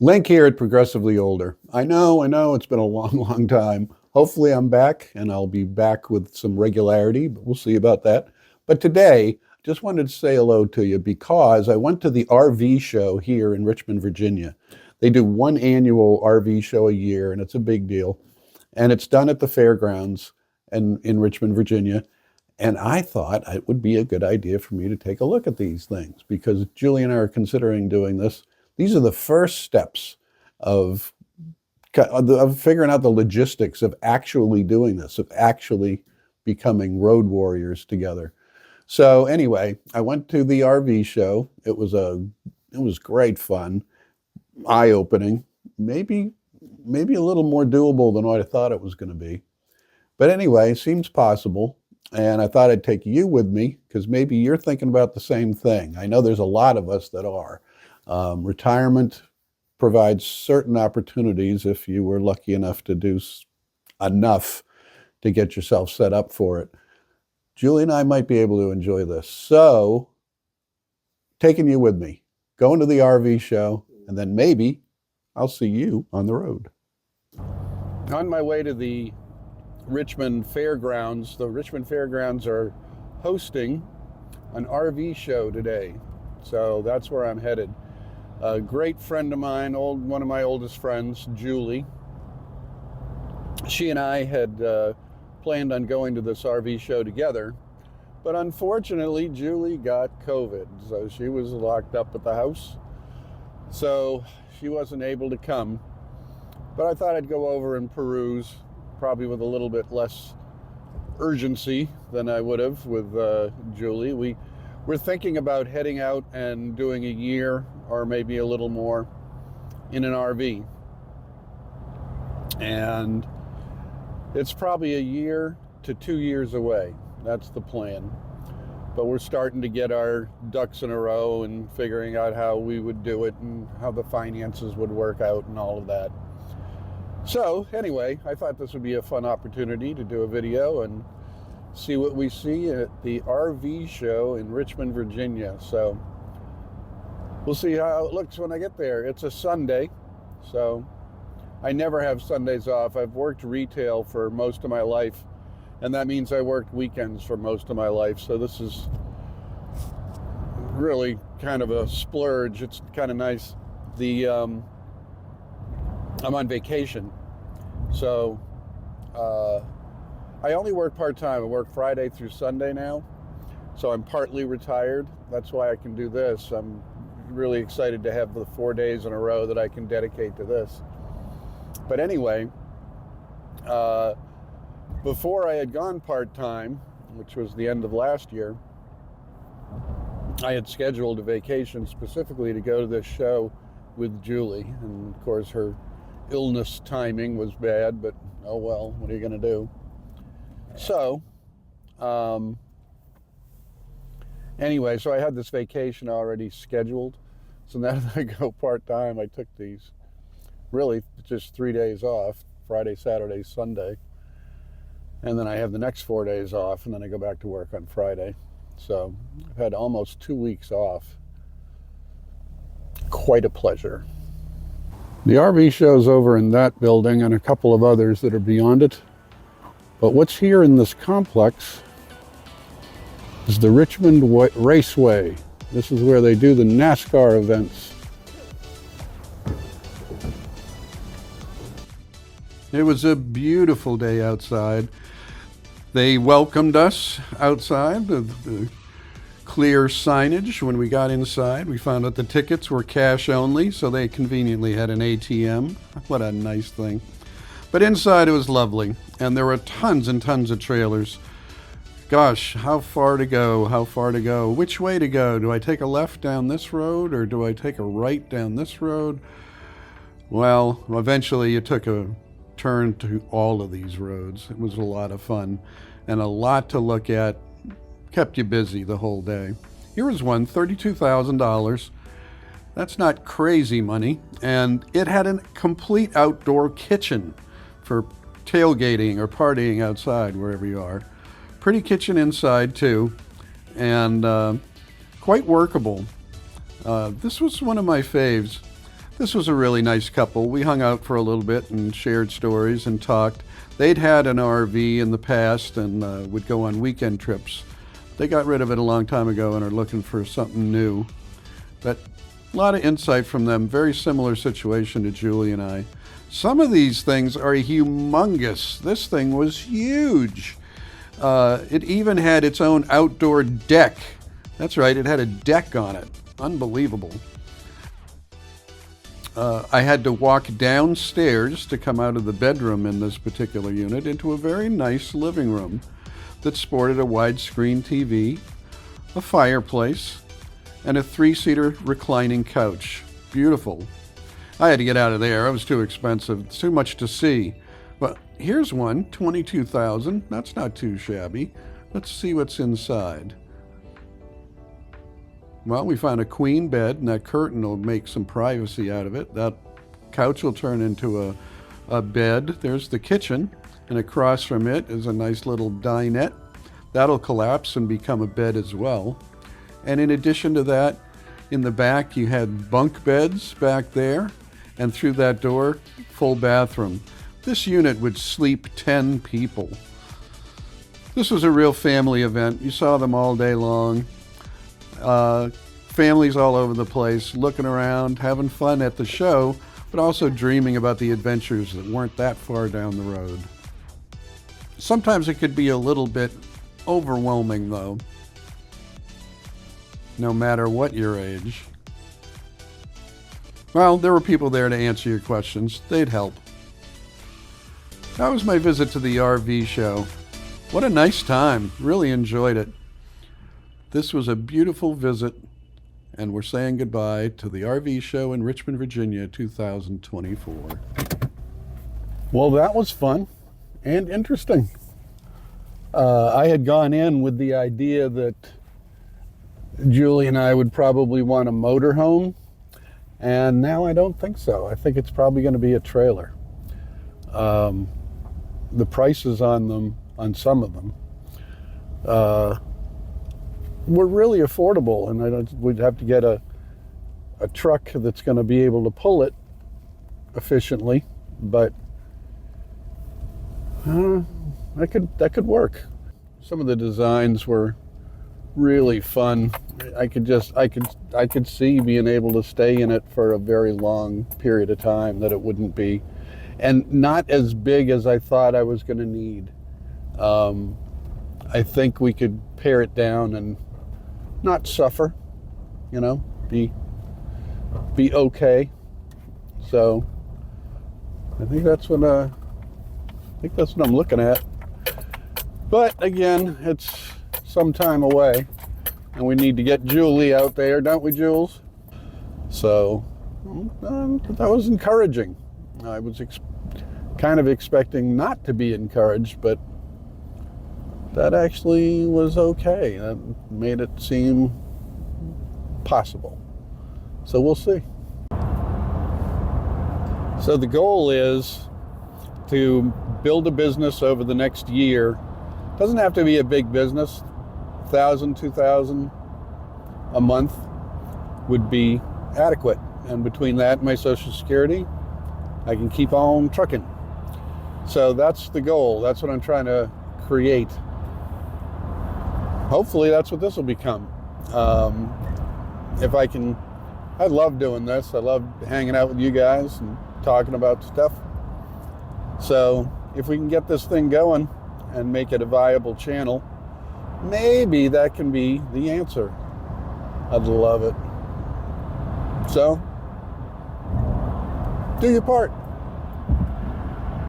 Link here at Progressively Older. I know, it's been a long, long time. Hopefully I'm back and I'll be back with some regularity, but we'll see about that. But today, just wanted to say hello to you because I went to the RV show here in Richmond, Virginia. They do one annual RV show a year and it's a big deal. And it's done at the fairgrounds in Richmond, Virginia. And I thought it would be a good idea for me to take a look at these things because Julie and I are considering doing this. These are the first steps of, of figuring out the logistics of actually doing this, of actually becoming road warriors together. So anyway, I went to the RV show. It was great fun, eye-opening, maybe a little more doable than what I thought it was going to be. But anyway, seems possible. And I thought I'd take you with me because maybe you're thinking about the same thing. I know there's a lot of us that are. Retirement provides certain opportunities if you were lucky enough to do enough to get yourself set up for it. Julie and I might be able to enjoy this. So, taking you with me, going to the RV show, and then maybe I'll see you on the road. On my way to the Richmond Fairgrounds, the Richmond Fairgrounds are hosting an RV show today. So that's where I'm headed. A great friend of mine, one of my oldest friends, Julie, she and I had planned on going to this RV show together, but unfortunately Julie got COVID, so she was locked up at the house, so she wasn't able to come. But I thought I'd go over and peruse, probably with a little bit less urgency than I would have with Julie. We're thinking about heading out and doing a year or maybe a little more in an RV. And it's probably a year to 2 years away. That's the plan. But we're starting to get our ducks in a row and figuring out how we would do it and how the finances would work out and all of that. So anyway, I thought this would be a fun opportunity to do a video and see what we see at the RV show in Richmond, Virginia. So we'll see how it looks when I get there. It's a Sunday, so I never have Sundays off. I've worked retail for most of my life, and that means I worked weekends for most of my life. So this is really kind of a splurge. It's kind of nice. I'm on vacation, so I only work part-time. I work Friday through Sunday now, so I'm partly retired. That's why I can do this. I'm really excited to have the 4 days in a row that I can dedicate to this. But anyway, before I had gone part-time, which was the end of last year, I had scheduled a vacation specifically to go to this show with Julie, and of course her illness timing was bad, but oh well, what are you going to do? So, anyway, so I had this vacation already scheduled. So now that I go part-time, I took these really just 3 days off, Friday, Saturday, Sunday. And then I have the next 4 days off, and then I go back to work on Friday. So I've had almost 2 weeks off. Quite a pleasure. The RV show's over in that building and a couple of others that are beyond it. But what's here in this complex is the Richmond Raceway. This is where they do the NASCAR events. It was a beautiful day outside. They welcomed us outside with the clear signage. When we got inside, we found out the tickets were cash only, so they conveniently had an ATM. What a nice thing. But inside it was lovely, and there were tons and tons of trailers. Gosh, how far to go, how far to go? Which way to go? Do I take a left down this road, or do I take a right down this road? Well, eventually you took a turn to all of these roads. It was a lot of fun, and a lot to look at. Kept you busy the whole day. Here was one, $32,000. That's not crazy money, and it had a complete outdoor kitchen for tailgating or partying outside, wherever you are. Pretty kitchen inside too, and quite workable. This was one of my faves. This was a really nice couple. We hung out for a little bit and shared stories and talked. They'd had an RV in the past and would go on weekend trips. They got rid of it a long time ago and are looking for something new. But a lot of insight from them. Very similar situation to Julie and I. Some of these things are humongous. This thing was huge. It even had its own outdoor deck. That's right, it had a deck on it. Unbelievable. I had to walk downstairs to come out of the bedroom in this particular unit into a very nice living room that sported a widescreen TV, a fireplace, and a 3-seater reclining couch. Beautiful. I had to get out of there. It was too expensive. It's too much to see. But here's one, $22,000. That's not too shabby. Let's see what's inside. Well, we found a queen bed, and that curtain will make some privacy out of it. That couch will turn into a bed. There's the kitchen, and across from it is a nice little dinette. That'll collapse and become a bed as well. And in addition to that, in the back, you had bunk beds back there, and through that door, full bathroom. This unit would sleep 10 people. This was a real family event. You saw them all day long. Families all over the place, looking around, having fun at the show, but also dreaming about the adventures that weren't that far down the road. Sometimes it could be a little bit overwhelming, though, no matter what your age. Well, there were people there to answer your questions. They'd help. That was my visit to the RV show. What a nice time. Really enjoyed it. This was a beautiful visit, and we're saying goodbye to the RV show in Richmond, Virginia, 2024. Well, that was fun and interesting. I had gone in with the idea that Julie and I would probably want a motorhome, and now I don't think so. I think it's probably going to be a trailer. The prices on them, on some of them, were really affordable, and we'd have to get a truck that's going to be able to pull it efficiently, but that could work. Some of the designs were really fun. I could see being able to stay in it for a very long period of time, that it wouldn't be, and not as big as I thought I was going to need. I think we could pare it down and not suffer, be okay. So I think that's what I'm looking at. But again, it's some time away, and we need to get Julie out there, don't we, Jules? So that was encouraging. I was kind of expecting not to be encouraged, but that actually was okay. That made it seem possible. So we'll see. So the goal is to build a business over the next year. Doesn't have to be a big business. $1,000, $2,000 a month would be adequate. And between that and my Social Security, I can keep on trucking. So that's the goal. That's what I'm trying to create. Hopefully that's what this will become. I love doing this. I love hanging out with you guys and talking about stuff. So if we can get this thing going and make it a viable channel, maybe that can be the answer. I'd love it. So do your part.